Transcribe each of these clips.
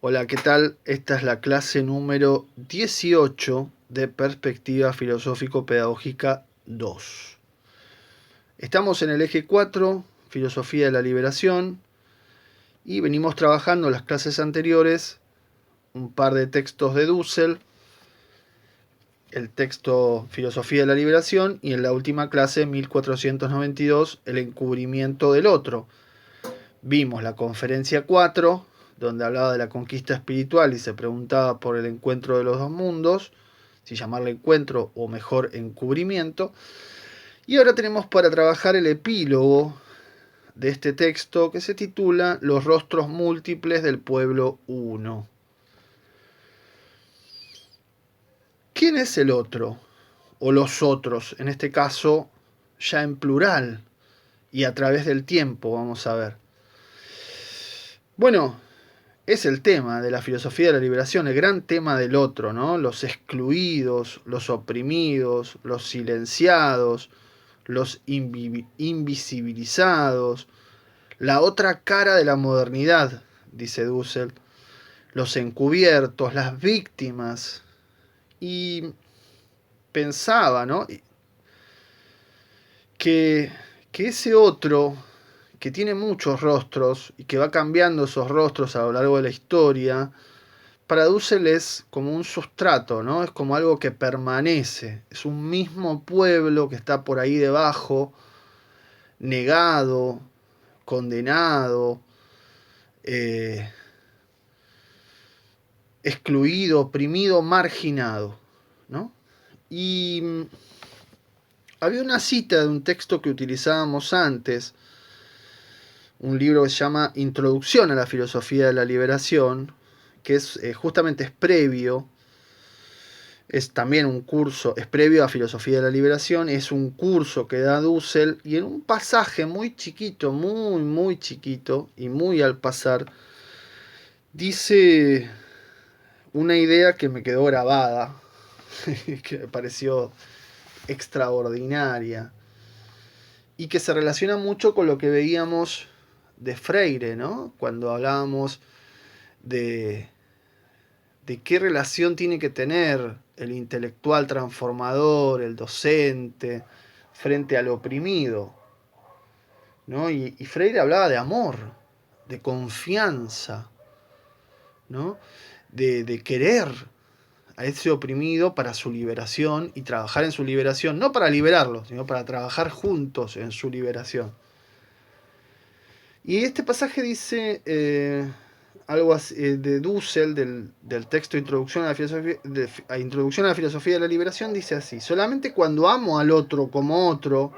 Hola, ¿qué tal? Esta es la clase número 18 de Perspectiva Filosófico-Pedagógica 2. Estamos en el eje 4, Filosofía de la Liberación, y venimos trabajando en las clases anteriores un par de textos de Dussel, el texto Filosofía de la Liberación, y en la última clase, 1492, el encubrimiento del otro. Vimos la conferencia 4, donde hablaba de la conquista espiritual y se preguntaba por el encuentro de los dos mundos, si llamarle encuentro o mejor encubrimiento. Y ahora tenemos para trabajar el epílogo de este texto que se titula Los rostros múltiples del pueblo uno. ¿Quién es el otro? O los otros, en este caso ya en plural y a través del tiempo, vamos a ver. Bueno, es el tema de la filosofía de la liberación, el gran tema del otro, ¿no? Los excluidos, los oprimidos, los silenciados, los invisibilizados, la otra cara de la modernidad, dice Dussel, los encubiertos, las víctimas. Y pensaba, ¿no? que ese otro, que tiene muchos rostros y que va cambiando esos rostros a lo largo de la historia, para Dussel es como un sustrato, ¿no? Es como algo que permanece. Es un mismo pueblo que está por ahí debajo, negado, condenado, excluido, oprimido, marginado, ¿no? Y había una cita de un texto que utilizábamos antes, un libro que se llama Introducción a la Filosofía de la Liberación, que es justamente es previo, es también un curso, es previo a Filosofía de la Liberación, es un curso que da Dussel, y en un pasaje muy chiquito, muy chiquito, y muy al pasar, dice una idea que me quedó grabada, que me pareció extraordinaria, y que se relaciona mucho con lo que veíamos de Freire, ¿no? Cuando hablábamos de qué relación tiene que tener el intelectual transformador, el docente, frente al oprimido, ¿no? Y Freire hablaba de amor, de confianza, ¿no? De querer a ese oprimido para su liberación y trabajar en su liberación, no para liberarlo, sino para trabajar juntos en su liberación. Y este pasaje dice algo así, de Dussel, del texto Introducción a la Filosofía de la Liberación, dice así: solamente cuando amo al otro como otro,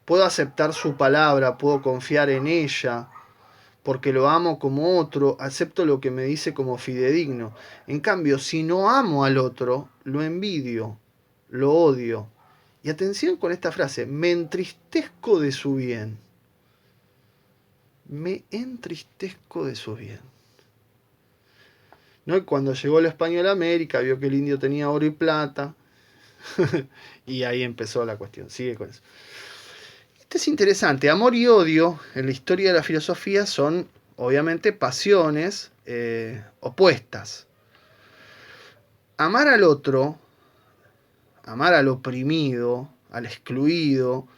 puedo aceptar su palabra, puedo confiar en ella, porque lo amo como otro, acepto lo que me dice como fidedigno. En cambio, si no amo al otro, lo envidio, lo odio. Y atención con esta frase: me entristezco de su bien. Me entristezco de su bien. ¿No? Y cuando llegó el español a América, vio que el indio tenía oro y plata, y ahí empezó la cuestión. Sigue con eso. Esto es interesante. Amor y odio en la historia de la filosofía son, obviamente, pasiones opuestas. Amar al otro, amar al oprimido, al excluido,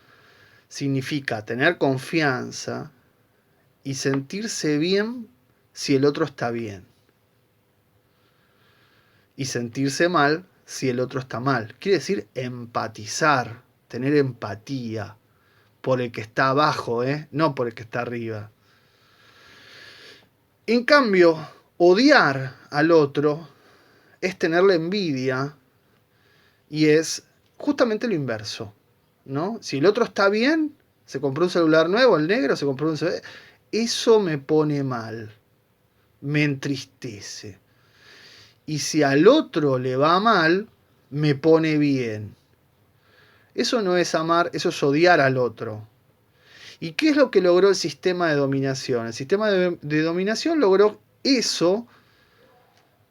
significa tener confianza y sentirse bien si el otro está bien. Y sentirse mal si el otro está mal. Quiere decir empatizar, tener empatía por el que está abajo, no por el que está arriba. En cambio, odiar al otro es tenerle envidia y es justamente lo inverso, ¿no? Si el otro está bien, se compró un celular nuevo, el negro se compró un celular, eso me pone mal, me entristece. Y si al otro le va mal, me pone bien. Eso no es amar, eso es odiar al otro. ¿Y qué es lo que logró el sistema de dominación? El sistema de dominación logró eso,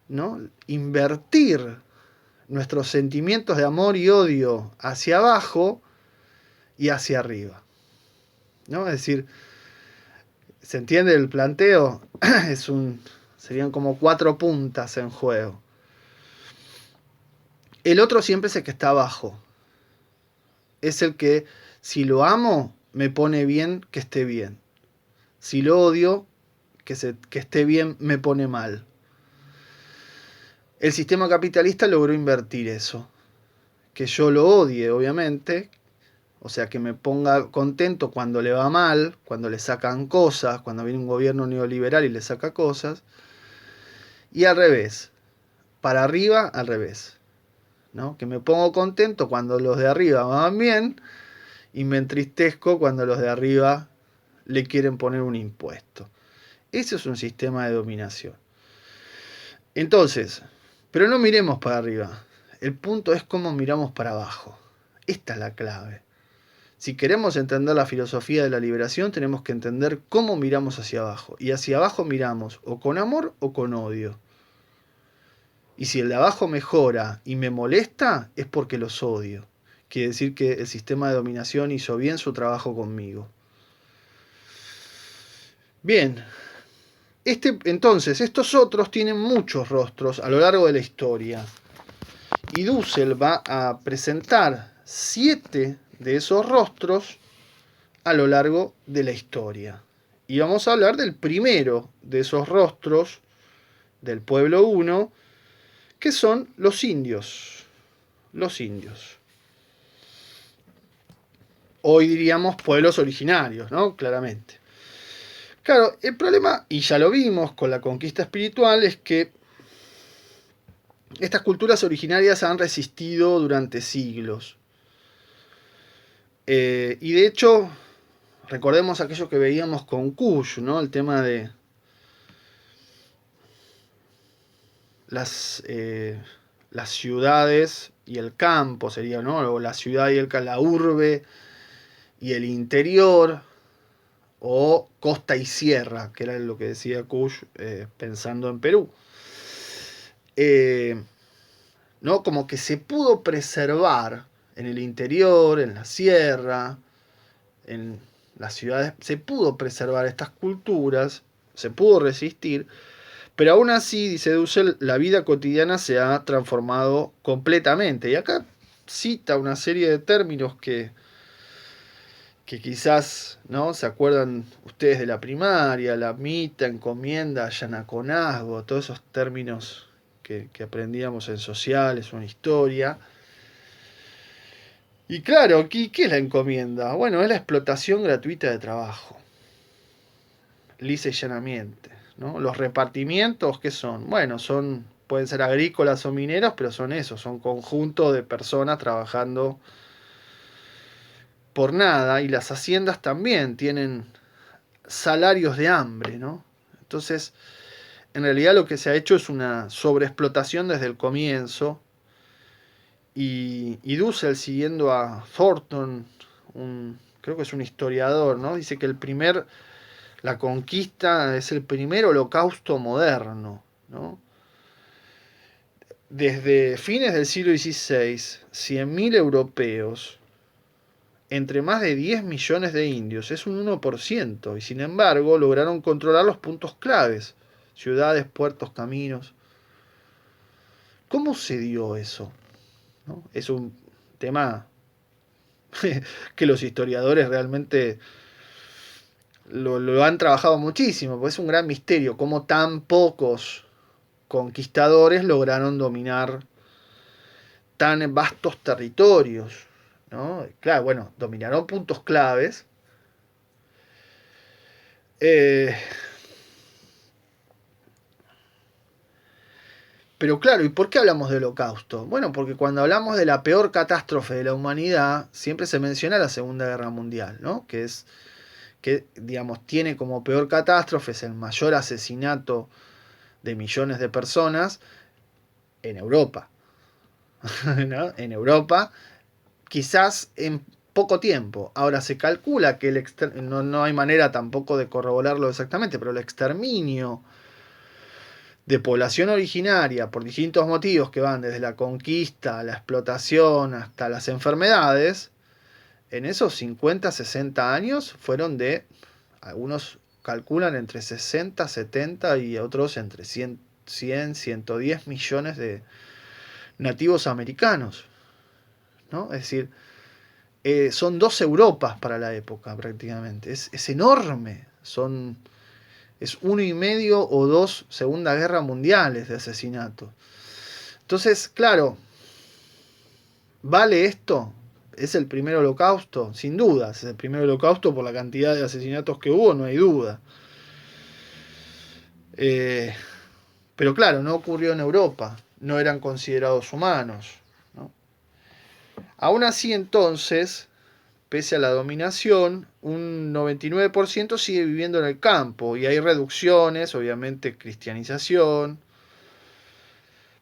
¿no? Invertir nuestros sentimientos de amor y odio hacia abajo y hacia arriba, ¿no? Es decir, ¿se entiende el planteo? Serían como 4 puntas en juego. El otro siempre es el que está abajo. Es el que, si lo amo, me pone bien que esté bien. Si lo odio, que esté bien, me pone mal. El sistema capitalista logró invertir eso. Que yo lo odie, obviamente. O sea, que me ponga contento cuando le va mal, cuando le sacan cosas, cuando viene un gobierno neoliberal y le saca cosas. Y al revés. Para arriba, al revés. ¿No? Que me pongo contento cuando los de arriba van bien y me entristezco cuando los de arriba le quieren poner un impuesto. Ese es un sistema de dominación. Entonces, pero no miremos para arriba. El punto es cómo miramos para abajo. Esta es la clave. Si queremos entender la filosofía de la liberación, tenemos que entender cómo miramos hacia abajo. Y hacia abajo miramos o con amor o con odio. Y si el de abajo mejora y me molesta, es porque los odio. Quiere decir que el sistema de dominación hizo bien su trabajo conmigo. Bien, entonces, estos otros tienen muchos rostros a lo largo de la historia. Y Dussel va a presentar 7 de esos rostros a lo largo de la historia. Y vamos a hablar del primero de esos rostros del pueblo 1, que son los indios. Los indios. Hoy diríamos pueblos originarios, ¿no? Claramente. Claro, el problema, y ya lo vimos con la conquista espiritual, es que estas culturas originarias han resistido durante siglos. Y de hecho, recordemos aquello que veíamos con Kush, ¿no? El tema de las ciudades y el campo, sería, ¿no? O la ciudad y la urbe y el interior, o costa y sierra, que era lo que decía Kush pensando en Perú. ¿No? Como que se pudo preservar en el interior, en la sierra, en las ciudades, se pudo preservar estas culturas, se pudo resistir, pero aún así, dice Dussel, la vida cotidiana se ha transformado completamente. Y acá cita una serie de términos que quizás, ¿no? Se acuerdan ustedes de la primaria, la mita, encomienda, llanaconazgo, todos esos términos que aprendíamos en sociales o en historia. Y claro, aquí, ¿qué es la encomienda? Bueno, es la explotación gratuita de trabajo. Lisa y llanamente, ¿no? Los repartimientos, ¿qué son? Bueno, pueden ser agrícolas o mineros, pero son eso, son conjuntos de personas trabajando por nada, y las haciendas también tienen salarios de hambre, ¿no? Entonces, en realidad lo que se ha hecho es una sobreexplotación desde el comienzo, y Dussel, siguiendo a Thornton, creo que es un historiador, ¿no? Dice que la conquista es el primer holocausto moderno, ¿no? Desde fines del siglo XVI, 100.000 europeos, entre más de 10 millones de indios, es un 1%, y sin embargo lograron controlar los puntos claves, ciudades, puertos, caminos. ¿Cómo se dio eso? ¿No? Es un tema que los historiadores realmente lo han trabajado muchísimo, porque es un gran misterio cómo tan pocos conquistadores lograron dominar tan vastos territorios, ¿no? Claro, bueno, dominaron puntos claves. Pero claro, ¿y por qué hablamos de holocausto? Bueno, porque cuando hablamos de la peor catástrofe de la humanidad, siempre se menciona la Segunda Guerra Mundial, ¿no? Que digamos, tiene como peor catástrofe, es el mayor asesinato de millones de personas en Europa. ¿No? En Europa, quizás en poco tiempo. Ahora se calcula que no hay manera tampoco de corroborarlo exactamente, pero el exterminio de población originaria por distintos motivos que van desde la conquista, la explotación hasta las enfermedades, en esos 50, 60 años fueron de algunos calculan entre 60, 70 y otros entre 100, 110 millones de nativos americanos, ¿no? Es decir, son dos Europas para la época prácticamente. Es enorme. Es 1,5 o 2 Segunda Guerra Mundiales de asesinato. Entonces, claro, ¿vale esto? ¿Es el primer holocausto? Sin duda, es el primer holocausto por la cantidad de asesinatos que hubo, no hay duda. Pero claro, no ocurrió en Europa, no eran considerados humanos, ¿no? Aún así, entonces, pese a la dominación, un 99% sigue viviendo en el campo y hay reducciones, obviamente cristianización,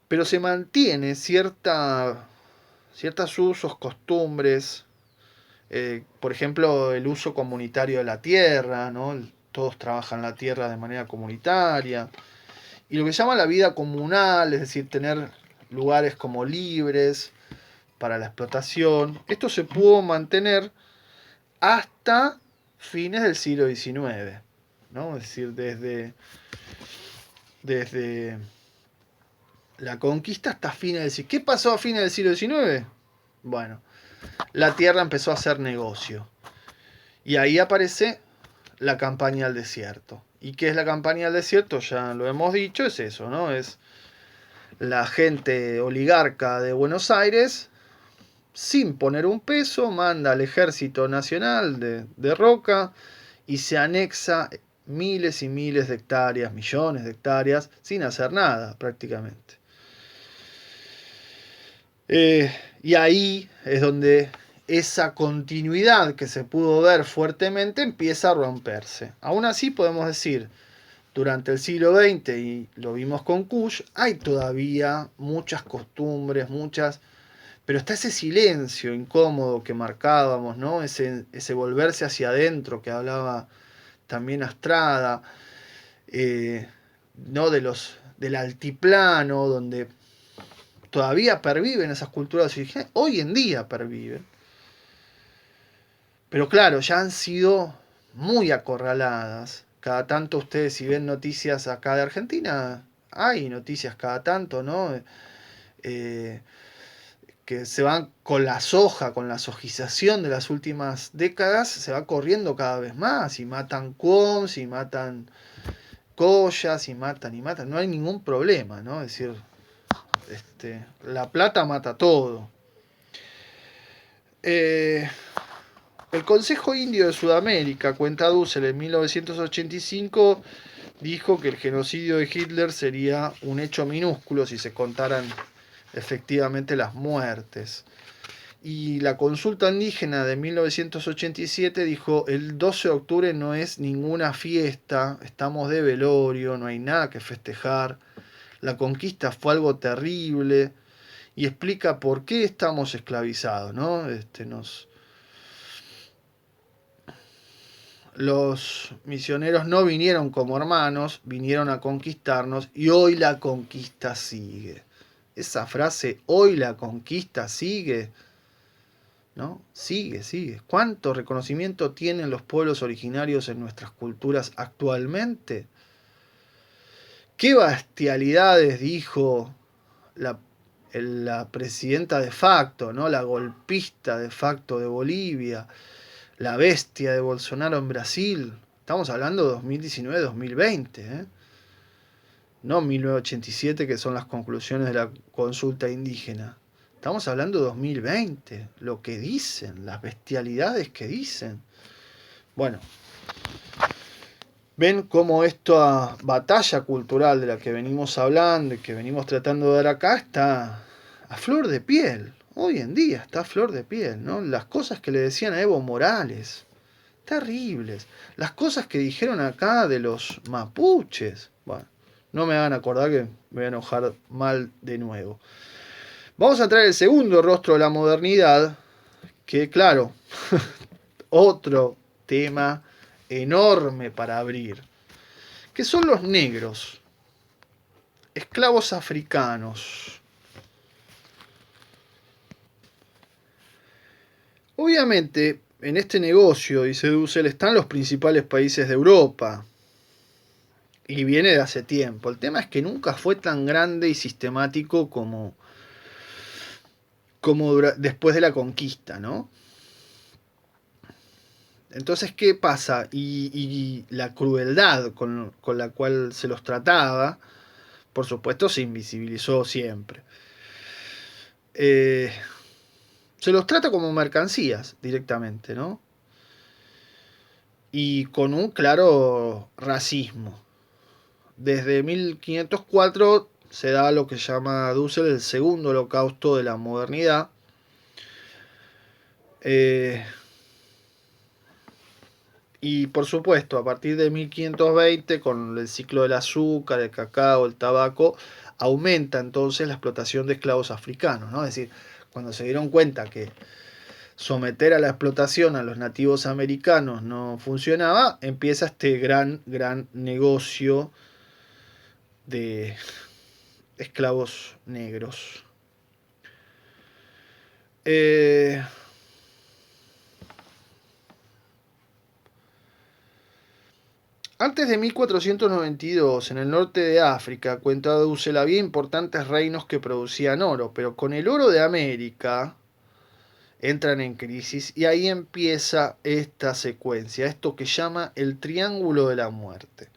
pero se mantiene ciertos usos, costumbres, por ejemplo, el uso comunitario de la tierra, ¿no? Todos trabajan la tierra de manera comunitaria, y lo que se llama la vida comunal, es decir, tener lugares como libres para la explotación. Esto se pudo mantener hasta fines del siglo XIX, ¿no? Es decir, desde la conquista hasta fines del siglo. ¿Qué pasó a fines del siglo XIX? Bueno, la tierra empezó a hacer negocio. Y ahí aparece la campaña al desierto. ¿Y qué es la campaña al desierto? Ya lo hemos dicho, es eso, ¿no? Es la gente oligarca de Buenos Aires, sin poner un peso, manda al ejército nacional de Roca y se anexa miles y miles de hectáreas, millones de hectáreas, sin hacer nada prácticamente. Y ahí es donde esa continuidad que se pudo ver fuertemente empieza a romperse. Aún así podemos decir, durante el siglo XX, y lo vimos con Kush, hay todavía muchas costumbres, pero está ese silencio incómodo que marcábamos, ¿no? Ese volverse hacia adentro que hablaba también Astrada, ¿no? Del altiplano, donde todavía perviven esas culturas indígenas, hoy en día perviven. Pero claro, ya han sido muy acorraladas. Cada tanto ustedes, si ven noticias acá de Argentina, hay noticias cada tanto, ¿no? Que se van con la soja, con la sojización de las últimas décadas, se va corriendo cada vez más. Y matan cuoms, y matan collas, y matan. No hay ningún problema, ¿no? Es decir, la plata mata todo. El Consejo Indio de Sudamérica, cuenta Dussel, en 1985, dijo que el genocidio de Hitler sería un hecho minúsculo si se contaran efectivamente las muertes. Y la consulta indígena de 1987 dijo, el 12 de octubre no es ninguna fiesta, estamos de velorio, no hay nada que festejar, la conquista fue algo terrible, y explica por qué estamos esclavizados, ¿no? Los misioneros no vinieron como hermanos, vinieron a conquistarnos y hoy la conquista sigue. Esa frase, hoy la conquista sigue, ¿no? Sigue. ¿Cuánto reconocimiento tienen los pueblos originarios en nuestras culturas actualmente? ¿Qué bestialidades dijo la presidenta de facto, ¿no? La golpista de facto de Bolivia, la bestia de Bolsonaro en Brasil? Estamos hablando de 2019-2020, ¿eh? No 1987, que son las conclusiones de la consulta indígena. Estamos hablando de 2020, lo que dicen, las bestialidades que dicen. Bueno, ven cómo esta batalla cultural de la que venimos hablando y que venimos tratando de dar acá está a flor de piel. Hoy en día está a flor de piel, ¿no? Las cosas que le decían a Evo Morales, terribles. Las cosas que dijeron acá de los mapuches. Bueno, no me hagan acordar que me voy a enojar mal de nuevo. Vamos a traer el segundo rostro de la modernidad, que claro, otro tema enorme para abrir, que son los negros, esclavos africanos. Obviamente, en este negocio, dice Dussel, están los principales países de Europa, Y viene de hace tiempo. El tema es que nunca fue tan grande y sistemático como después de la conquista, ¿no? Entonces, ¿qué pasa? Y la crueldad con la cual se los trataba, por supuesto, se invisibilizó siempre. Eh, Se los trata como mercancías directamente, ¿no? Y con un claro racismo. Desde 1504 se da lo que llama Dussel el segundo holocausto de la modernidad. Eh, y por supuesto, a partir de 1520, con el ciclo del azúcar, el cacao, el tabaco, aumenta entonces la explotación de esclavos africanos, ¿no? Es decir, cuando se dieron cuenta que someter a la explotación a los nativos americanos no funcionaba, empieza este gran negocio de esclavos negros. Eh, Antes de 1492, en el norte de África, cuenta Dussel, había importantes reinos que producían oro, pero con el oro de América entran en crisis y ahí empieza esta secuencia, esto que llama el Triángulo de la Muerte.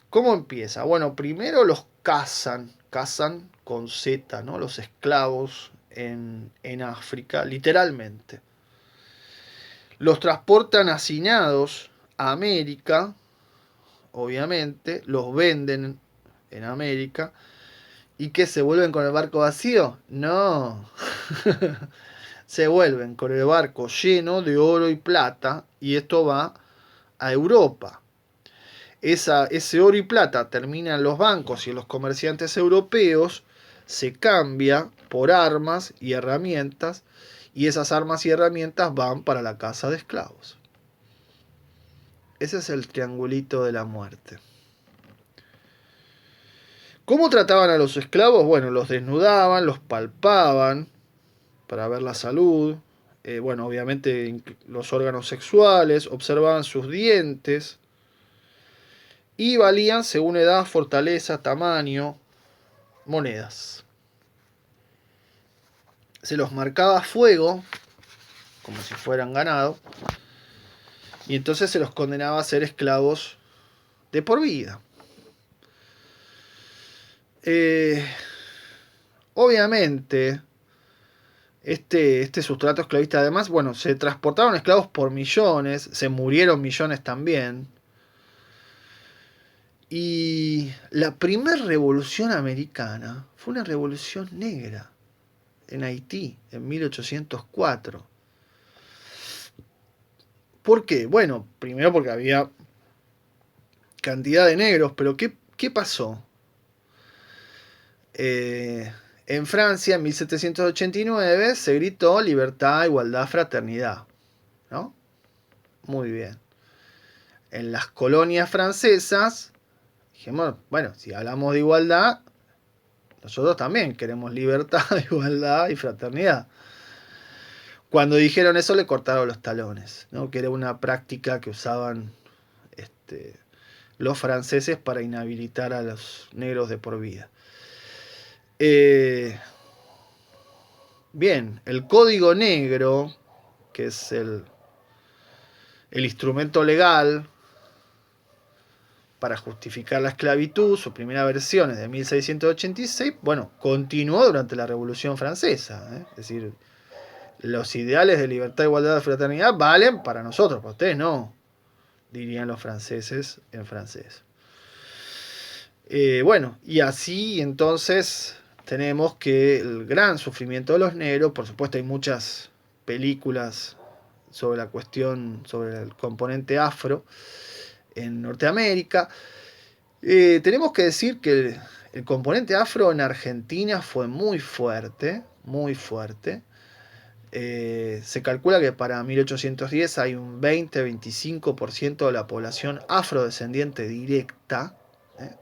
¿Cómo empieza? Bueno, primero los cazan con Z, ¿no? Los esclavos en África, literalmente. Los transportan hacinados a América, obviamente, los venden en América. ¿Y qué? ¿Se vuelven con el barco vacío? No. Se vuelven con el barco lleno de oro y plata y esto va a Europa. Ese oro y plata termina en los bancos y en los comerciantes europeos, se cambia por armas y herramientas y esas armas y herramientas van para la casa de esclavos. Ese es el triangulito de la muerte. ¿Cómo trataban a los esclavos? Bueno, los desnudaban, los palpaban para ver la salud, bueno, obviamente los órganos sexuales, observaban sus dientes y valían según edad, fortaleza, tamaño, monedas. Se los marcaba a fuego, como si fueran ganado, y entonces se los condenaba a ser esclavos de por vida. Eh, Obviamente, este sustrato esclavista, además, bueno, se transportaron esclavos por millones, se murieron millones también. Y la primera revolución americana fue una revolución negra en Haití, en 1804. ¿Por qué? Bueno, primero porque había cantidad de negros, pero ¿qué pasó? En Francia, en 1789, se gritó libertad, igualdad, fraternidad, ¿no? Muy bien. En las colonias francesas, dijimos, bueno, si hablamos de igualdad, nosotros también queremos libertad, igualdad y fraternidad. Cuando dijeron eso le cortaron los talones, ¿no? Que era una práctica que usaban los franceses para inhabilitar a los negros de por vida. Bien, el código negro, que es el instrumento legal para justificar la esclavitud, su primera versión es de 1686, bueno, continuó durante la Revolución Francesa, ¿eh? Es decir, los ideales de libertad, igualdad y fraternidad valen para nosotros, para ustedes no, dirían los franceses en francés. Bueno, y así entonces tenemos que el gran sufrimiento de los negros, por supuesto hay muchas películas sobre la cuestión, sobre el componente afro en Norteamérica. Tenemos que decir que el componente afro en Argentina fue muy fuerte, muy fuerte. Se calcula que para 1810 hay un 20-25% de la población afrodescendiente directa.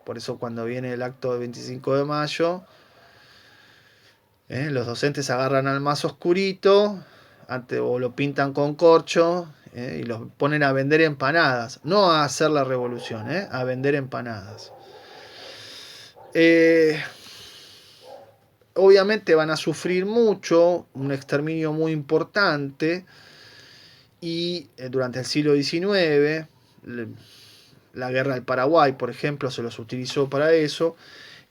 Por eso cuando viene el acto del 25 de mayo, los docentes agarran al más oscurito, o lo pintan con corcho y los ponen a vender empanadas, no a hacer la revolución, a vender empanadas. Obviamente van a sufrir mucho, un exterminio muy importante, y durante el siglo XIX, la guerra del Paraguay, por ejemplo, se los utilizó para eso,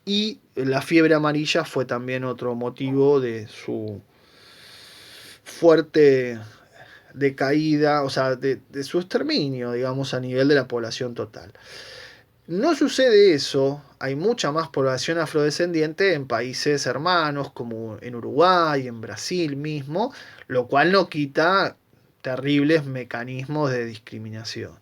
y la fiebre amarilla fue también otro motivo de su fuerte decaída, o sea, de su exterminio, digamos, a nivel de la población total. No sucede eso, hay mucha más población afrodescendiente en países hermanos como en Uruguay, en Brasil mismo, lo cual no quita terribles mecanismos de discriminación.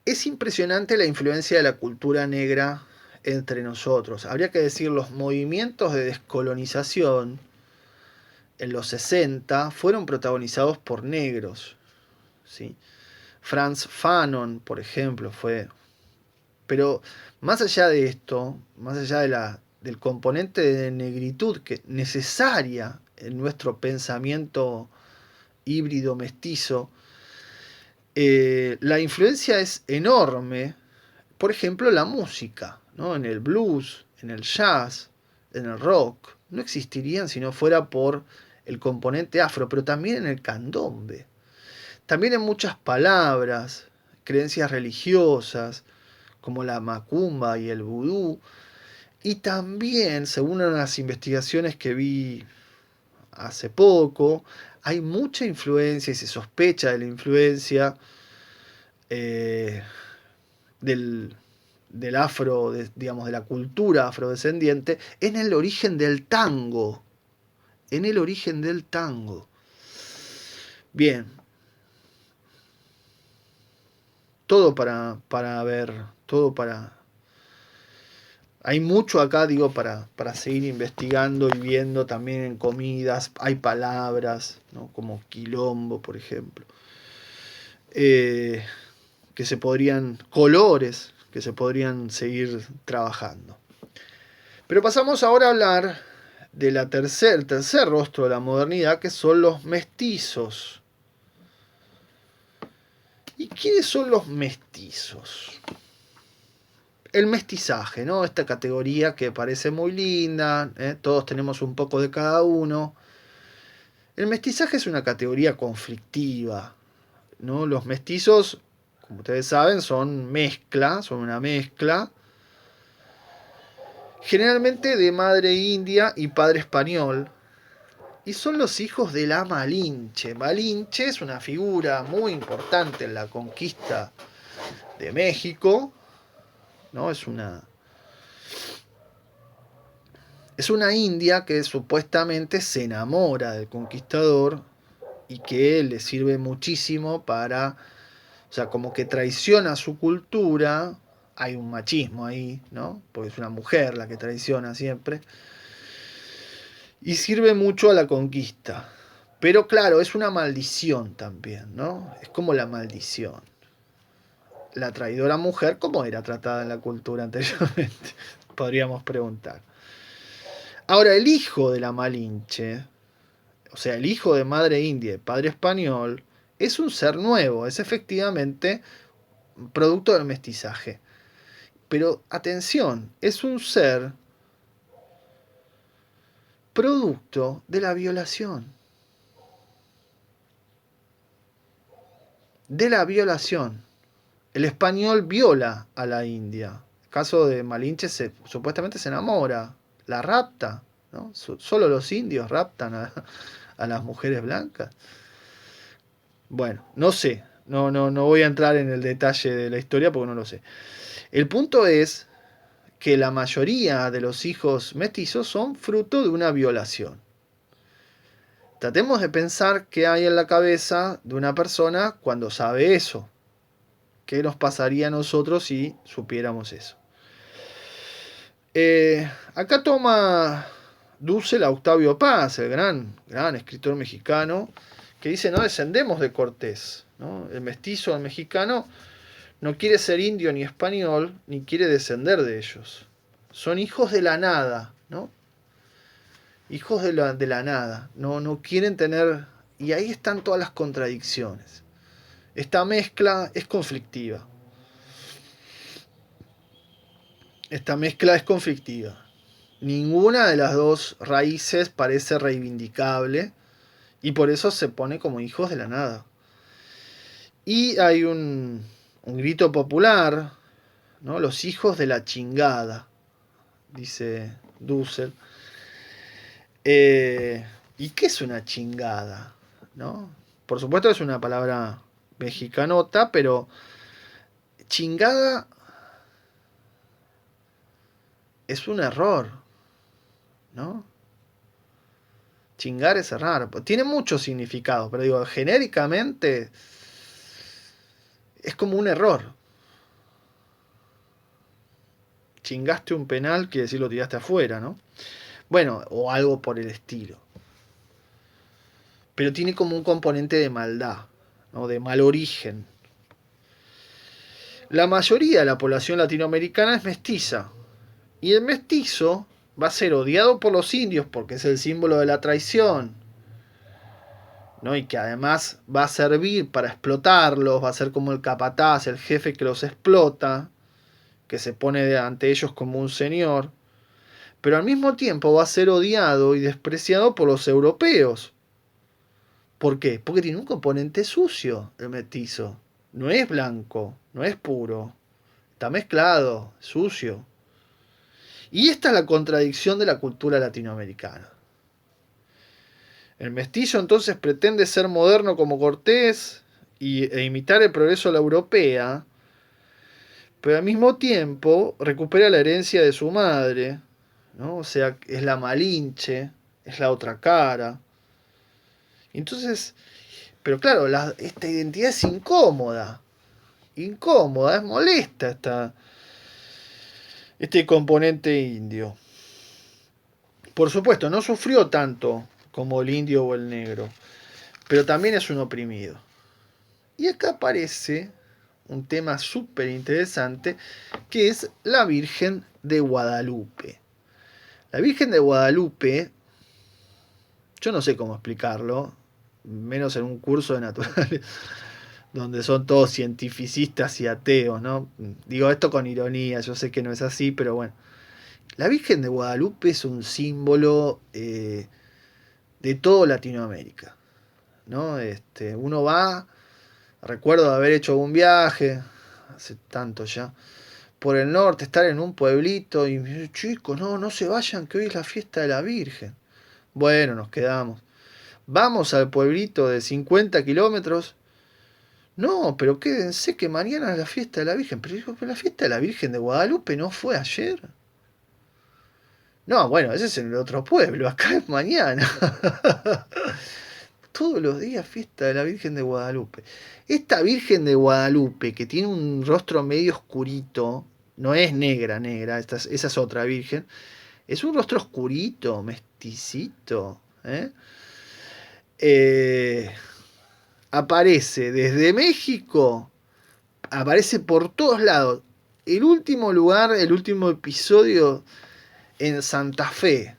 Es impresionante la influencia de la cultura negra entre nosotros. Habría que decir, los movimientos de descolonización en los 60 fueron protagonizados por negros, ¿sí? Frantz Fanon, por ejemplo, fue. Pero más allá de esto, más allá del componente de negritud que es necesaria en nuestro pensamiento híbrido mestizo, la influencia es enorme. Por ejemplo, la música, ¿no? En el blues, en el jazz, en el rock, no existirían si no fuera por el componente afro, pero también en el candombe. También en muchas palabras, creencias religiosas, como la macumba y el vudú. Y también, según unas investigaciones que vi hace poco, hay mucha influencia y se sospecha de la influencia eh, del, del afro, digamos, de la cultura afrodescendiente en el origen del tango. En el origen del tango. Bien. Todo para ver, todo para. Hay mucho acá, digo, para seguir investigando y viendo también en comidas. Hay palabras, ¿no? Como quilombo, por ejemplo. Que se podrían. Colores que se podrían seguir trabajando. Pero pasamos ahora a hablar de el tercer rostro de la modernidad, que son los mestizos. ¿Y quiénes son los mestizos? El mestizaje, ¿no? Esta categoría que parece muy linda, todos tenemos un poco de cada uno. El mestizaje es una categoría conflictiva, ¿no? Los mestizos, como ustedes saben, son una mezcla, generalmente de madre india y padre español, y son los hijos de la Malinche. Malinche es una figura muy importante en la conquista de México, ¿no? Es una india que supuestamente se enamora del conquistador y que le sirve muchísimo para, o sea, como que traiciona su cultura. Hay un machismo ahí, ¿no? Porque es una mujer la que traiciona siempre. Y sirve mucho a la conquista. Pero claro, es una maldición también, ¿no? Es como la maldición. La traidora mujer, ¿cómo era tratada en la cultura anteriormente? Podríamos preguntar. Ahora, el hijo de la Malinche, o sea, el hijo de madre india y padre español, es un ser nuevo, es efectivamente producto del mestizaje. Pero atención, es un ser producto de la violación. De la violación. El español viola a la india. El caso de Malinche supuestamente se enamora, la rapta, ¿no? Solo los indios raptan a las mujeres blancas. Bueno, no sé, no voy a entrar en el detalle de la historia porque no lo sé. El punto es que la mayoría de los hijos mestizos son fruto de una violación. Tratemos de pensar qué hay en la cabeza de una persona cuando sabe eso. ¿Qué nos pasaría a nosotros si supiéramos eso? Acá toma Dussel a Octavio Paz, el gran escritor mexicano, que dice: no descendemos de Cortés, ¿no? El mestizo el mexicano no quiere ser indio ni español, ni quiere descender de ellos. Son hijos de la nada, ¿no? hijos de la nada, no quieren tener... Y ahí están todas las contradicciones. Esta mezcla es conflictiva. Esta mezcla es conflictiva. Ninguna de las dos raíces parece reivindicable y por eso se pone como hijos de la nada. Y hay un grito popular, ¿no? Los hijos de la chingada, dice Dussel. ¿Y qué es una chingada? ¿No? Por supuesto es una palabra mexicanota, pero chingada es un error, ¿no? Chingar es errar. Tiene muchos significados, pero digo, genéricamente es como un error. Chingaste un penal, quiere decir lo tiraste afuera, ¿no? Bueno, o algo por el estilo. Pero tiene como un componente de maldad, ¿no? De mal origen. La mayoría de la población latinoamericana es mestiza. Y el mestizo va a ser odiado por los indios porque es el símbolo de la traición, ¿no? Y que además va a servir para explotarlos, va a ser como el capataz, el jefe que los explota, que se pone ante ellos como un señor, pero al mismo tiempo va a ser odiado y despreciado por los europeos. ¿Por qué? Porque tiene un componente sucio el mestizo. No es blanco, no es puro, está mezclado, sucio. Y esta es la contradicción de la cultura latinoamericana. El mestizo entonces pretende ser moderno como Cortés e imitar el progreso de la europea, pero al mismo tiempo recupera la herencia de su madre, ¿no? O sea, es la Malinche, es la otra cara. Entonces, pero claro, esta identidad es incómoda, es molesta este componente indio. Por supuesto, no sufrió tanto como el indio o el negro, pero también es un oprimido. Y acá aparece un tema súper interesante que es la Virgen de Guadalupe. La Virgen de Guadalupe, yo no sé cómo explicarlo, menos en un curso de naturales donde son todos cientificistas y ateos, ¿no? Digo esto con ironía, yo sé que no es así, pero bueno. La Virgen de Guadalupe es un símbolo de todo Latinoamérica, ¿no? Uno va, recuerdo haber hecho un viaje, hace tanto ya, por el norte, estar en un pueblito y me dice, chicos, no se vayan, que hoy es la fiesta de la Virgen. Bueno, nos quedamos. Vamos al pueblito de 50 kilómetros. No, pero quédense que mañana es la fiesta de la Virgen. Pero digo, pero la fiesta de la Virgen de Guadalupe no fue ayer. No, bueno, ese es en el otro pueblo, acá es mañana. Todos los días fiesta de la Virgen de Guadalupe. Esta Virgen de Guadalupe, que tiene un rostro medio oscurito, no es negra, esa es otra Virgen, es un rostro oscurito, mesticito. Aparece desde México, aparece por todos lados. El último lugar, el último episodio en Santa Fe,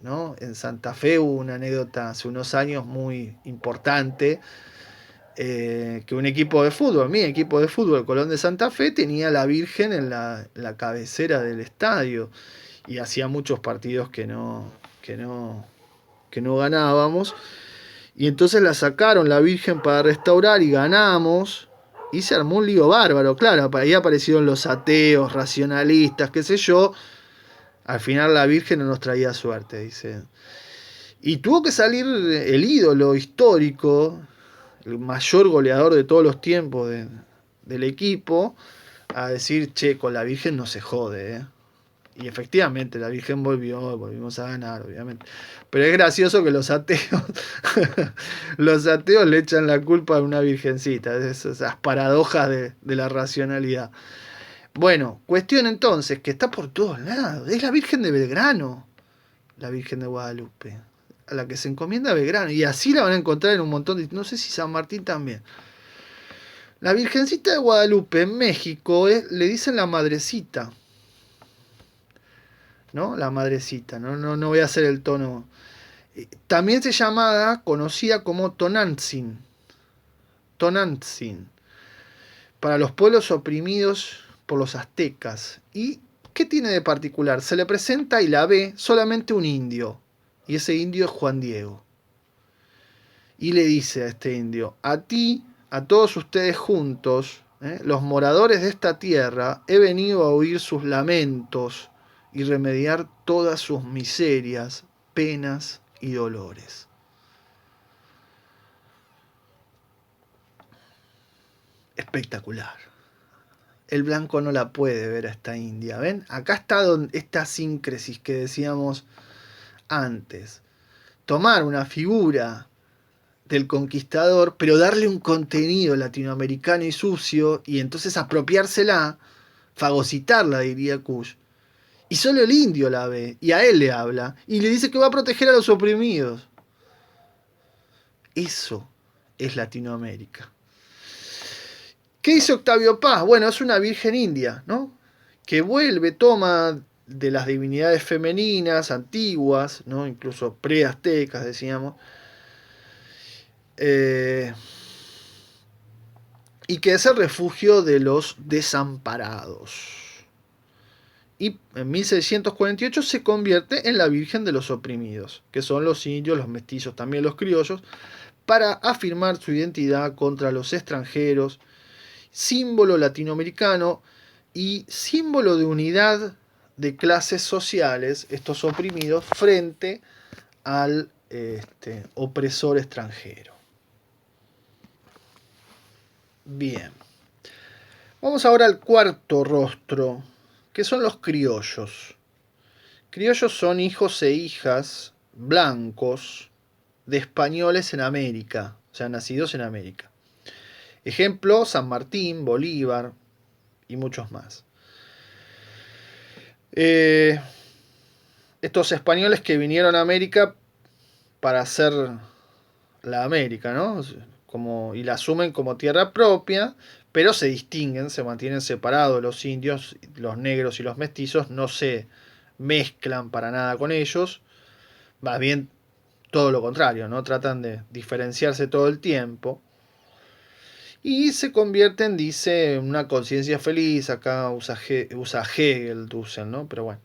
¿no? En Santa Fe hubo una anécdota hace unos años muy importante, que un equipo de fútbol, mi equipo de fútbol, Colón de Santa Fe, tenía la Virgen en la cabecera del estadio y hacía muchos partidos que no ganábamos. Y entonces la sacaron la Virgen para restaurar y ganamos. Y se armó un lío bárbaro, claro, ahí aparecieron los ateos, racionalistas, qué sé yo. Al final la Virgen no nos traía suerte, dice. Y tuvo que salir el ídolo histórico, el mayor goleador de todos los tiempos del equipo, a decir, che, con la Virgen no se jode, ¿eh? Y efectivamente, la Virgen volvimos a ganar, obviamente. Pero es gracioso que los ateos, los ateos le echan la culpa a una virgencita, esas paradojas de la racionalidad. Bueno, cuestión entonces, que está por todos lados, es la Virgen de Belgrano, la Virgen de Guadalupe, a la que se encomienda Belgrano, y así la van a encontrar en un montón de... No sé si San Martín también. La Virgencita de Guadalupe en México le dicen la madrecita. ¿no? La madrecita, no voy a hacer el tono. También se llamaba, conocida como Tonantzin. Tonantzin. Para los pueblos oprimidos por los aztecas. ¿Y qué tiene de particular? Se le presenta y la ve solamente un indio. Y ese indio es Juan Diego. Y le dice a este indio, a ti, a todos ustedes juntos, los moradores de esta tierra, he venido a oír sus lamentos y remediar todas sus miserias, penas y dolores. Espectacular. El blanco no la puede ver a esta india. ¿Ven? Acá está esta síncresis que decíamos antes. Tomar una figura del conquistador, pero darle un contenido latinoamericano y sucio, y entonces apropiársela, fagocitarla, diría Kush. Y solo el indio la ve, y a él le habla, y le dice que va a proteger a los oprimidos. Eso es Latinoamérica. ¿Qué dice Octavio Paz? Bueno, es una virgen india, ¿no? Que vuelve, toma de las divinidades femeninas antiguas, ¿no? Incluso pre-aztecas, decíamos, y que es el refugio de los desamparados. Y en 1648 se convierte en la Virgen de los Oprimidos, que son los indios, los mestizos, también los criollos, para afirmar su identidad contra los extranjeros, símbolo latinoamericano y símbolo de unidad de clases sociales, estos oprimidos, frente al opresor extranjero. Bien. Vamos ahora al cuarto rostro, que son los criollos. Criollos son hijos e hijas blancos de españoles en América, o sea, nacidos en América. Ejemplo, San Martín, Bolívar y muchos más. Estos españoles que vinieron a América para hacer la América, ¿no? Y la asumen como tierra propia, pero se distinguen, se mantienen separados los indios, los negros y los mestizos, no se mezclan para nada con ellos, más bien todo lo contrario, ¿no? Tratan de diferenciarse todo el tiempo. Y se convierten, dice, en una conciencia feliz, acá usa Hegel, Dussel, ¿no? Pero bueno,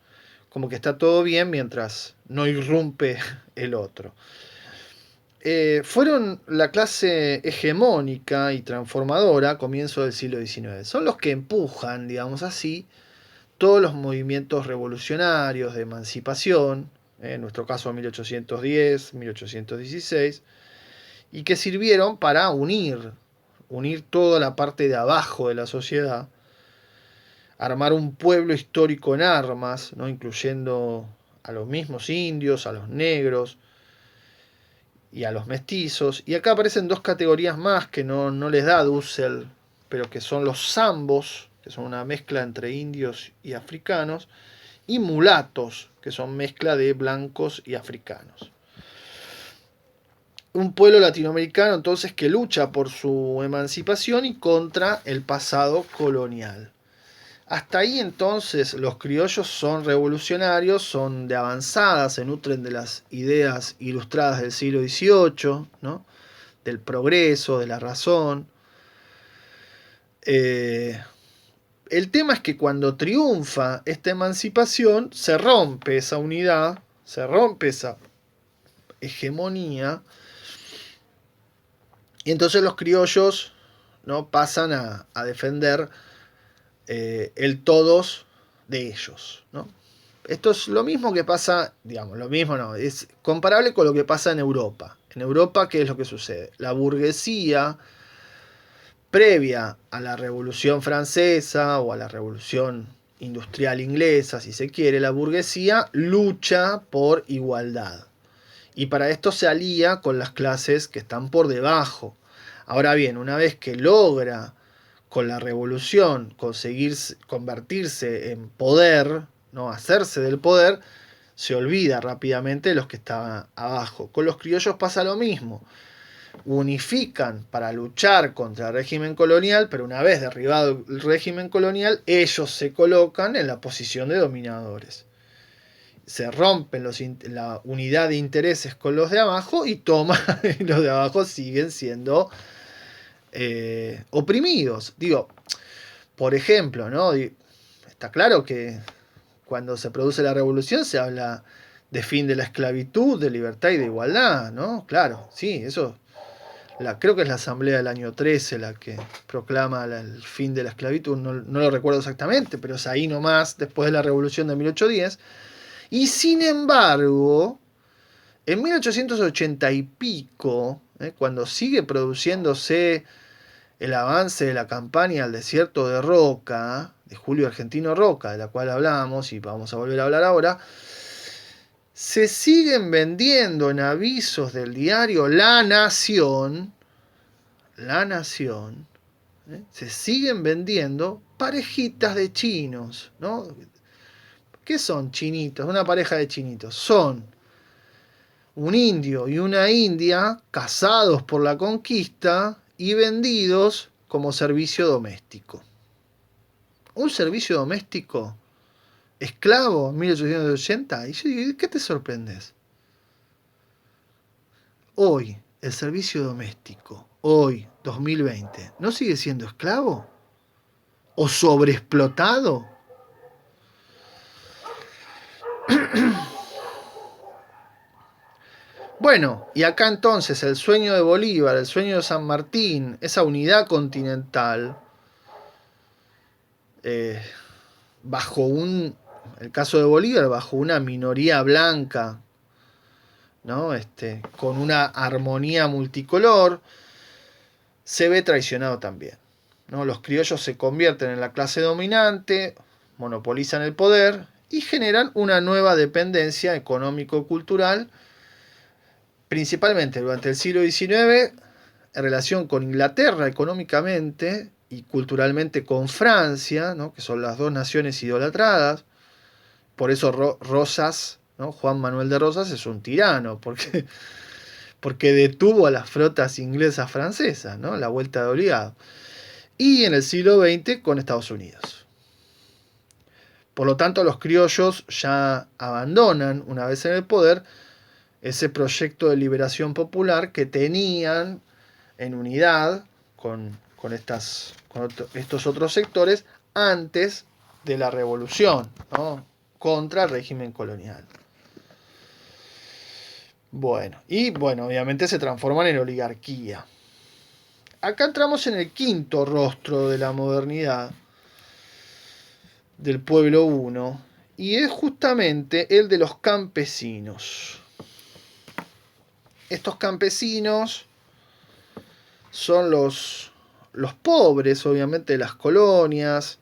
como que está todo bien mientras no irrumpe el otro. Fueron la clase hegemónica y transformadora a comienzo del siglo XIX. Son los que empujan, digamos así, todos los movimientos revolucionarios de emancipación, en nuestro caso 1810, 1816, y que sirvieron para unir toda la parte de abajo de la sociedad, armar un pueblo histórico en armas, ¿no? Incluyendo a los mismos indios, a los negros y a los mestizos. Y acá aparecen dos categorías más que no les da Dussel, pero que son los zambos, que son una mezcla entre indios y africanos, y mulatos, que son mezcla de blancos y africanos. Un pueblo latinoamericano entonces que lucha por su emancipación y contra el pasado colonial. Hasta ahí entonces los criollos son revolucionarios, son de avanzada, se nutren de las ideas ilustradas del siglo XVIII, ¿no? Del progreso, de la razón. El tema es que cuando triunfa esta emancipación, se rompe esa unidad, se rompe esa hegemonía, y entonces los criollos, ¿no? Pasan a defender el todos de ellos, ¿no? Esto es lo mismo que pasa, digamos, lo mismo no, es comparable con lo que pasa en Europa. En Europa, ¿qué es lo que sucede? La burguesía, previa a la Revolución Francesa o a la Revolución Industrial Inglesa, si se quiere, la burguesía lucha por igualdad. Y para esto se alía con las clases que están por debajo. Ahora bien, una vez que logra con la revolución conseguir convertirse en poder, ¿no? Hacerse del poder, se olvida rápidamente de los que estaban abajo. Con los criollos pasa lo mismo. Unifican para luchar contra el régimen colonial, pero una vez derribado el régimen colonial, ellos se colocan en la posición de dominadores. se rompen la unidad de intereses con los de abajo y toman, y los de abajo siguen siendo oprimidos. Digo, por ejemplo, ¿no? Está claro que cuando se produce la revolución se habla de fin de la esclavitud, de libertad y de igualdad, ¿no? Claro, sí, eso. Creo que es la asamblea del año 13 la que proclama el fin de la esclavitud, no lo recuerdo exactamente, pero es ahí nomás, después de la revolución de 1810. Y sin embargo, en 1880 y pico, cuando sigue produciéndose el avance de la campaña al desierto de Roca, de Julio Argentino Roca, de la cual hablamos y vamos a volver a hablar ahora, se siguen vendiendo en avisos del diario La Nación, se siguen vendiendo parejitas de chinos, ¿no? ¿Qué son chinitos? Una pareja de chinitos. Son un indio y una india casados por la conquista y vendidos como servicio doméstico. Un servicio doméstico esclavo en 1880. Y yo digo, ¿qué te sorprendes? Hoy, el servicio doméstico, hoy, 2020, ¿no sigue siendo esclavo? ¿O sobreexplotado? Bueno, y acá entonces el sueño de Bolívar, el sueño de San Martín, esa unidad continental, bajo el caso de Bolívar, bajo una minoría blanca, ¿no? Con una armonía multicolor, se ve traicionado también, ¿no? Los criollos se convierten en la clase dominante, monopolizan el poder y generan una nueva dependencia económico-cultural, principalmente durante el siglo XIX, en relación con Inglaterra económicamente y culturalmente con Francia, ¿no? Que son las dos naciones idolatradas. Por eso Rosas, ¿no? Juan Manuel de Rosas es un tirano, porque detuvo a las flotas inglesas francesas, ¿no? La vuelta de obligado. Y en el siglo XX con Estados Unidos. Por lo tanto, los criollos ya abandonan, una vez en el poder, ese proyecto de liberación popular que tenían en unidad con estos otros sectores antes de la revolución, ¿no? Contra el régimen colonial. Bueno, obviamente se transforman en oligarquía. Acá entramos en el quinto rostro de la modernidad, del pueblo I, y es justamente el de los campesinos. Estos campesinos son los pobres, obviamente, de las colonias,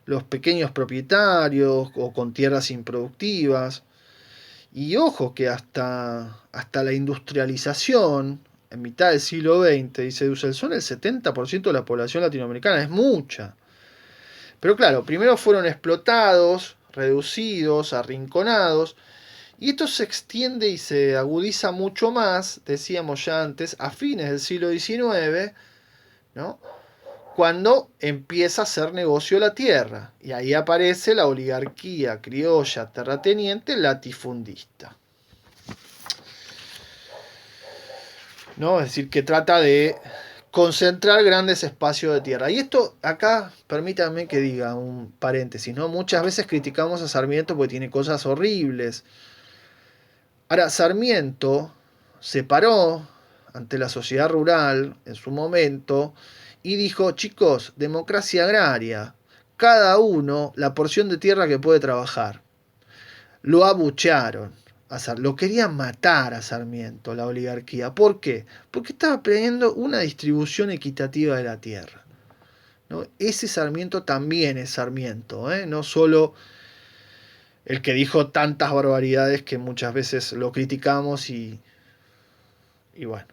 los pequeños propietarios o con tierras improductivas. Y ojo que hasta la industrialización, en mitad del siglo XX, dice Dussel, el 70% de la población latinoamericana es mucha. Pero claro, primero fueron explotados, reducidos, arrinconados, y esto se extiende y se agudiza mucho más, decíamos ya antes, a fines del siglo XIX, ¿no? Cuando empieza a hacer negocio la tierra. Y ahí aparece la oligarquía criolla terrateniente latifundista, ¿no? Es decir, que trata de concentrar grandes espacios de tierra. Y esto acá, permítanme que diga un paréntesis, ¿no? Muchas veces criticamos a Sarmiento porque tiene cosas horribles. Ahora, Sarmiento se paró ante la sociedad rural en su momento y dijo, chicos, democracia agraria, cada uno la porción de tierra que puede trabajar. Lo abuchearon, lo querían matar a Sarmiento, la oligarquía. ¿Por qué? Porque estaba pidiendo una distribución equitativa de la tierra, ¿no? Ese Sarmiento también es Sarmiento, no solo el que dijo tantas barbaridades que muchas veces lo criticamos y bueno.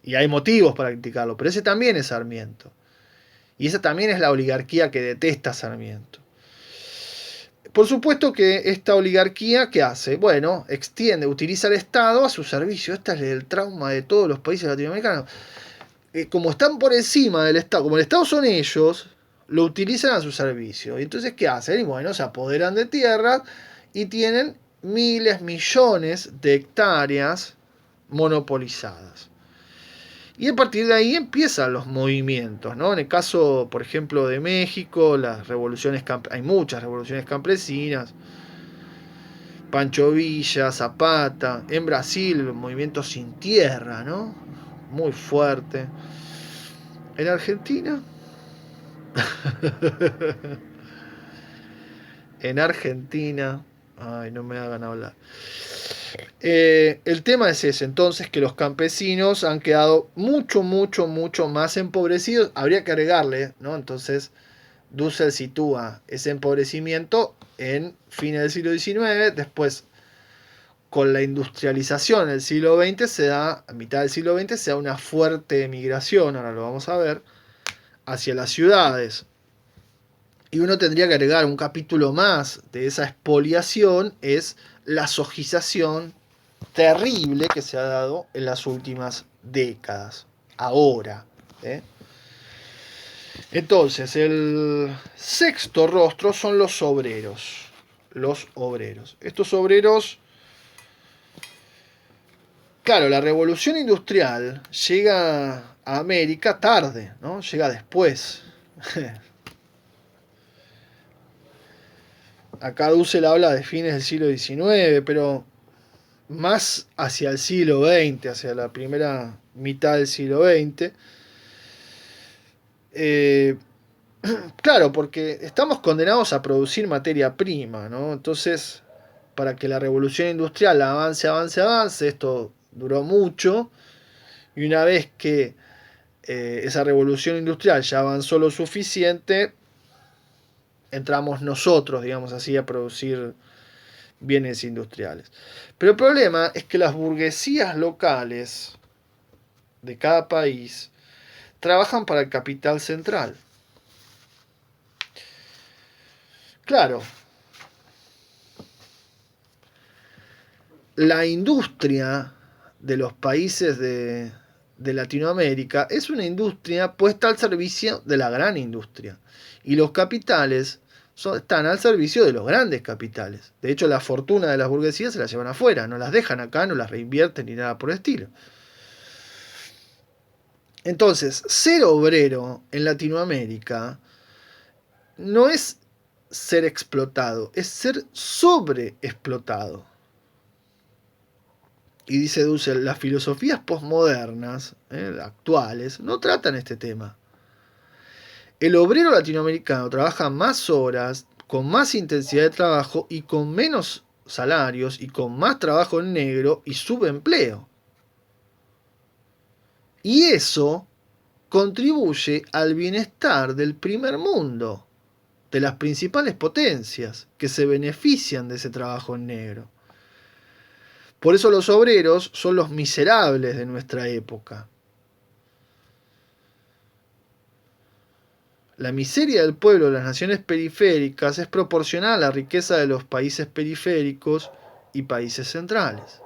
Y hay motivos para criticarlo, pero ese también es Sarmiento. Y esa también es la oligarquía que detesta Sarmiento. Por supuesto que esta oligarquía, ¿qué hace? Bueno, utiliza el Estado a su servicio. Este es el trauma de todos los países latinoamericanos. Como están por encima del Estado, como el Estado son ellos, lo utilizan a su servicio. Y entonces, ¿qué hacen? Y bueno, se apoderan de tierras y tienen miles, millones de hectáreas monopolizadas. Y a partir de ahí empiezan los movimientos, ¿no? En el caso, por ejemplo, de México, las revoluciones hay muchas revoluciones campesinas. Pancho Villa, Zapata. En Brasil, el movimiento sin tierra, ¿no? Muy fuerte. En Argentina. En Argentina. Ay, no me hagan hablar. El tema es ese, entonces, que los campesinos han quedado mucho, mucho, mucho más empobrecidos. Habría que agregarle, ¿no? Entonces, Dussel sitúa ese empobrecimiento en fines del siglo XIX, después con la industrialización en el siglo XX se da, a mitad del siglo XX se da una fuerte migración, ahora lo vamos a ver, hacia las ciudades. Y uno tendría que agregar un capítulo más de esa expoliación, es la sojización terrible que se ha dado en las últimas décadas. Ahora. Entonces, el sexto rostro son los obreros. Los obreros. Estos obreros, claro, la revolución industrial llega a América tarde, ¿no? Llega después. Acá Dussel habla de fines del siglo XIX, pero más hacia el siglo XX, hacia la primera mitad del siglo XX. Claro, porque estamos condenados a producir materia prima, ¿no? Entonces, para que la revolución industrial avance, esto duró mucho, y una vez que esa revolución industrial ya avanzó lo suficiente, entramos nosotros, digamos así, a producir bienes industriales. Pero el problema es que las burguesías locales de cada país trabajan para el capital central. Claro, la industria de los países de Latinoamérica es una industria puesta al servicio de la gran industria. Y los capitales están al servicio de los grandes capitales. De hecho, la fortuna de las burguesías se las llevan afuera, no las dejan acá, no las reinvierten ni nada por el estilo. Entonces, ser obrero en Latinoamérica no es ser explotado, es ser sobreexplotado. Y dice Dussel, las filosofías posmodernas, actuales, no tratan este tema. El obrero latinoamericano trabaja más horas, con más intensidad de trabajo y con menos salarios y con más trabajo en negro y subempleo. Y eso contribuye al bienestar del primer mundo, de las principales potencias que se benefician de ese trabajo en negro. Por eso los obreros son los miserables de nuestra época. La miseria del pueblo de las naciones periféricas es proporcional a la riqueza de los países periféricos y países centrales.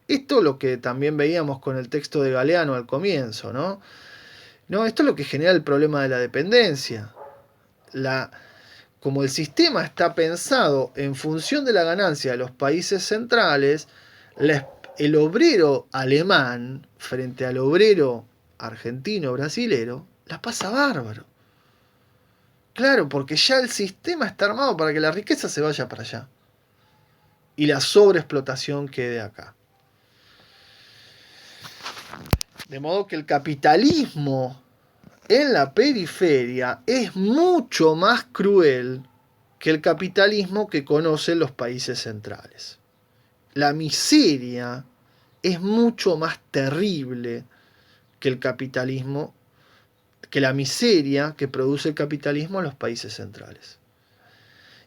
Esto es lo que también veíamos con el texto de Galeano al comienzo, ¿no? Esto es lo que genera el problema de la dependencia. Como el sistema está pensado en función de la ganancia de los países centrales, el obrero alemán frente al obrero argentino brasilero la pasa bárbaro. Claro, porque ya el sistema está armado para que la riqueza se vaya para allá y la sobreexplotación quede acá. De modo que el capitalismo en la periferia es mucho más cruel que el capitalismo que conocen los países centrales. La miseria es mucho más terrible que el capitalismo, que la miseria que produce el capitalismo en los países centrales.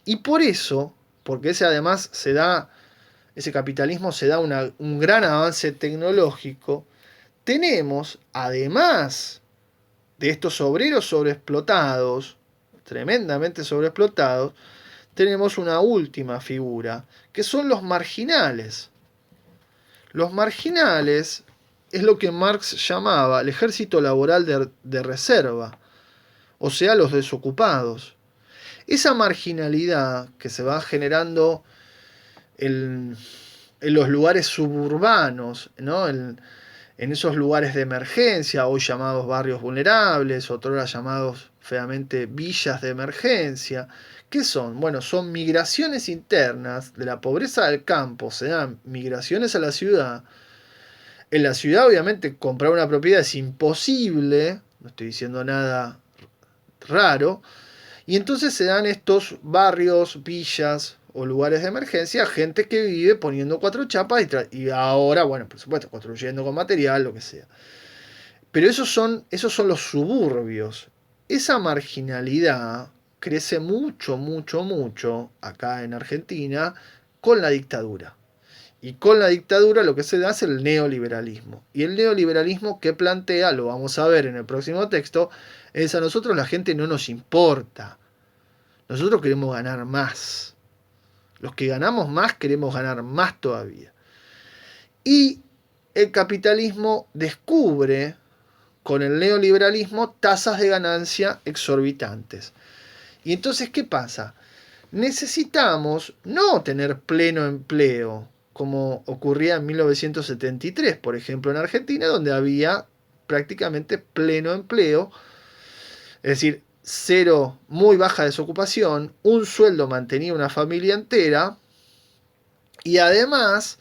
Y por eso, porque ese capitalismo se da un gran avance tecnológico, tenemos, además de estos obreros sobreexplotados, tremendamente sobreexplotados, tenemos una última figura, que son los marginales. Los marginales es lo que Marx llamaba el ejército laboral de reserva, o sea, los desocupados. Esa marginalidad que se va generando en los lugares suburbanos, ¿no? En esos lugares de emergencia, hoy llamados barrios vulnerables, otrora llamados feamente villas de emergencia. ¿Qué son? Bueno, son migraciones internas de la pobreza del campo, se dan migraciones a la ciudad. En la ciudad, obviamente, comprar una propiedad es imposible, no estoy diciendo nada raro, y entonces se dan estos barrios, villas o lugares de emergencia, gente que vive poniendo cuatro chapas y ahora, bueno, por supuesto, construyendo con material, lo que sea. Pero esos son los suburbios. Esa marginalidad crece mucho, mucho, mucho acá en Argentina con la dictadura. Y con la dictadura lo que se da es el neoliberalismo. Y el neoliberalismo que plantea, lo vamos a ver en el próximo texto, es a nosotros la gente no nos importa. Nosotros queremos ganar más. Los que ganamos más queremos ganar más todavía. Y el capitalismo descubre con el neoliberalismo tasas de ganancia exorbitantes. Y entonces, ¿qué pasa? Necesitamos no tener pleno empleo, como ocurría en 1973, por ejemplo, en Argentina, donde había prácticamente pleno empleo, es decir, cero, muy baja desocupación, un sueldo mantenía una familia entera y además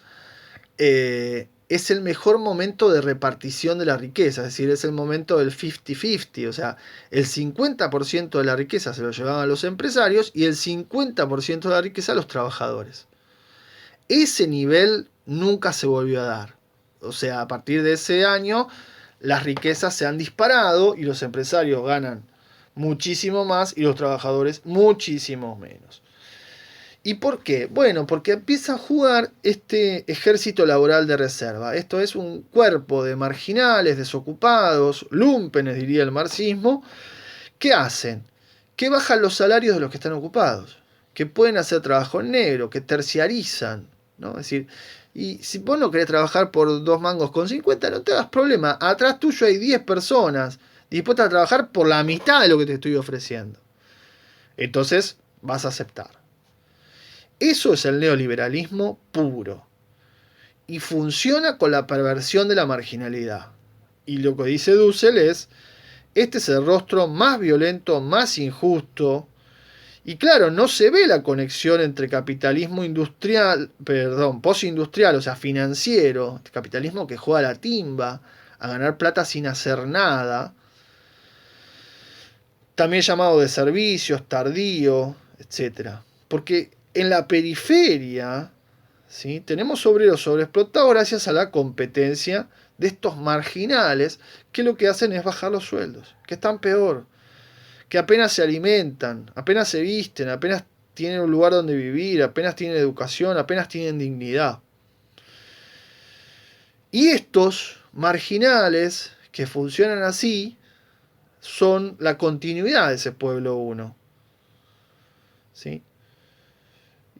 es el mejor momento de repartición de la riqueza, es decir, es el momento del 50-50, o sea, el 50% de la riqueza se lo llevaban los empresarios y el 50% de la riqueza a los trabajadores. Ese nivel nunca se volvió a dar. O sea, a partir de ese año las riquezas se han disparado y los empresarios ganan muchísimo más y los trabajadores muchísimo menos. ¿Y por qué? Bueno, porque empieza a jugar este ejército laboral de reserva. Esto es un cuerpo de marginales, desocupados, lumpenes, diría el marxismo. ¿Qué hacen? Que bajan los salarios de los que están ocupados, que pueden hacer trabajo en negro, que terciarizan, ¿no? Es decir, y si vos no querés trabajar por 2 mangos con 50, no te hagas problema. Atrás tuyo hay 10 personas dispuestas a trabajar por la mitad de lo que te estoy ofreciendo. Entonces vas a aceptar. Eso es el neoliberalismo puro. Y funciona con la perversión de la marginalidad. Y lo que dice Dussel es, este es el rostro más violento, más injusto. Y claro, no se ve la conexión entre capitalismo industrial, postindustrial, o sea, financiero, capitalismo que juega a la timba, a ganar plata sin hacer nada, también llamado de servicios, tardío, etc. Porque en la periferia, ¿sí?, tenemos obreros sobreexplotados gracias a la competencia de estos marginales que lo que hacen es bajar los sueldos, que están peor, que apenas se alimentan, apenas se visten, apenas tienen un lugar donde vivir, apenas tienen educación, apenas tienen dignidad. Y estos marginales que funcionan así son la continuidad de ese pueblo uno. ¿Sí?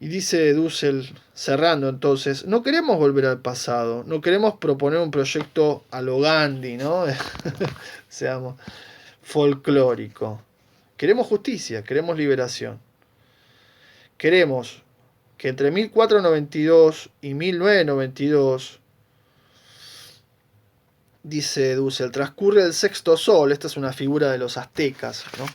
Y dice Dussel, cerrando entonces, no queremos volver al pasado, no queremos proponer un proyecto a lo Gandhi, ¿no? Seamos folclórico. Queremos justicia, queremos liberación. Queremos que entre 1492 y 1992, dice Dussel, transcurre el sexto sol, esta es una figura de los aztecas, ¿no?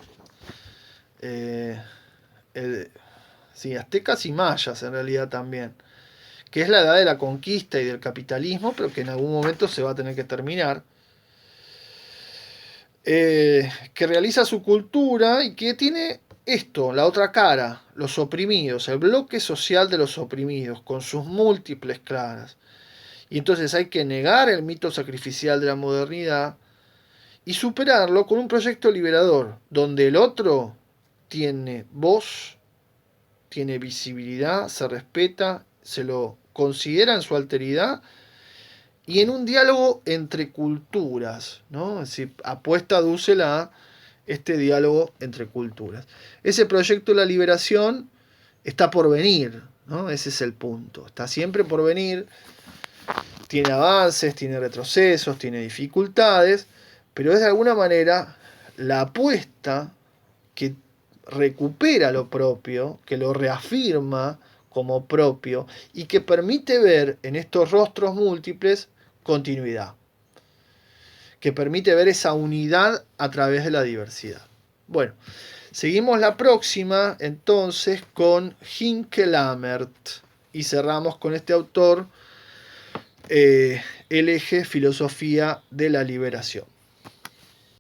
Sí, aztecas y mayas en realidad también, que es la edad de la conquista y del capitalismo, pero que en algún momento se va a tener que terminar. Que realiza su cultura y que tiene esto, la otra cara, los oprimidos, el bloque social de los oprimidos, con sus múltiples caras. Y entonces hay que negar el mito sacrificial de la modernidad y superarlo con un proyecto liberador, donde el otro tiene voz, tiene visibilidad, se respeta, se lo considera en su alteridad y en un diálogo entre culturas, ¿no? Es decir, apuesta Dussel a este diálogo entre culturas. Ese proyecto de la liberación está por venir, ¿no? Ese es el punto. Está siempre por venir. Tiene avances, tiene retrocesos, tiene dificultades, pero es de alguna manera la apuesta que recupera lo propio, que lo reafirma como propio y que permite ver en estos rostros múltiples continuidad, que permite ver esa unidad a través de la diversidad. Bueno, seguimos la próxima entonces con Hinkelamert y cerramos con este autor, el eje filosofía de la liberación.